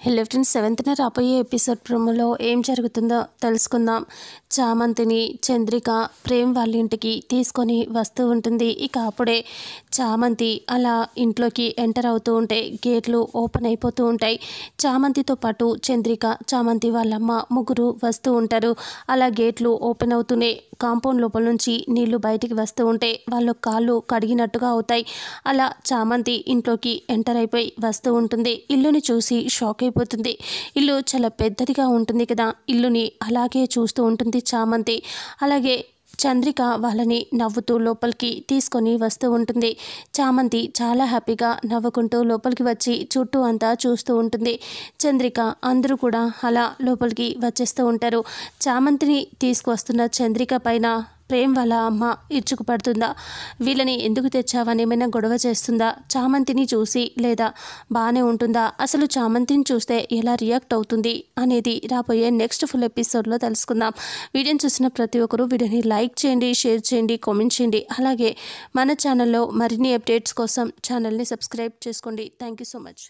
Hello friends, 7th రాబోయే episode ప్రోమోలో ఏం జరుగుతుందో తెలుసుకుందాం. చామంతిని చంద్రిక ప్రేమ్ వాళ్ళ ఇంటికి తీసుకొని వస్తూ ఉంటుంది. ఇక అప్పుడే చామంతి అలా ఇంట్లోకి ఎంటర్ అవుతూ ఉంటే గేట్లు ఓపెన్ అయిపోతూ ఉంటాయి. చామంతితో పాటు చంద్రిక, చామంతి వాళ్ళమ్మ ముగ్గురు వస్తూ ఉంటారు. అలా గేట్లు ఓపెన్ అవుతూనే కాంపౌండ్ లోపల నుంచి నీళ్లు బయటికి వస్తూ ఉంటే వాళ్ళ కాళ్ళు కడిగినట్టుగా అవుతాయి. అలా చామంతి ఇంట్లోకి ఎంటర్ అయిపోయి వస్తూ ఉంటుంది. ఇల్లుని చూసి షాక్ అయిపోతుంది. ఇల్లు చాలా పెద్దదిగా ఉంటుంది కదా. ఇల్లుని అలాగే చూస్తూ ఉంటుంది చామంతి. అలాగే చంద్రిక వాళ్ళని నవ్వుతూ లోపలికి తీసుకొని వస్తూ ఉంటుంది. చామంతి చాలా హ్యాపీగా నవ్వుకుంటూ లోపలికి వచ్చి చుట్టూ అంతా చూస్తూ ఉంటుంది. చంద్రిక అందరూ కూడా అలా లోపలికి వచ్చేస్తూ ఉంటారు. చామంతిని తీసుకువస్తున్న చంద్రిక పైన ప్రేమ్ వాళ్ళ అమ్మ ఇచ్చుకుపడుతుందా, వీళ్ళని ఎందుకు తెచ్చావని ఏమైనా గొడవ చేస్తుందా, చామంతిని చూసి లేదా బాగానే ఉంటుందా, అసలు చామంతిని చూస్తే ఎలా రియాక్ట్ అవుతుంది అనేది రాబోయే నెక్స్ట్ ఫుల్ ఎపిసోడ్లో తెలుసుకుందాం. వీడియోని చూసిన ప్రతి ఒక్కరూ వీడియోని లైక్ చేయండి, షేర్ చేయండి, కామెంట్ చేయండి. అలాగే మన ఛానల్లో మరిన్ని అప్డేట్స్ కోసం ఛానల్ని సబ్స్క్రైబ్ చేసుకోండి. Thank you so much.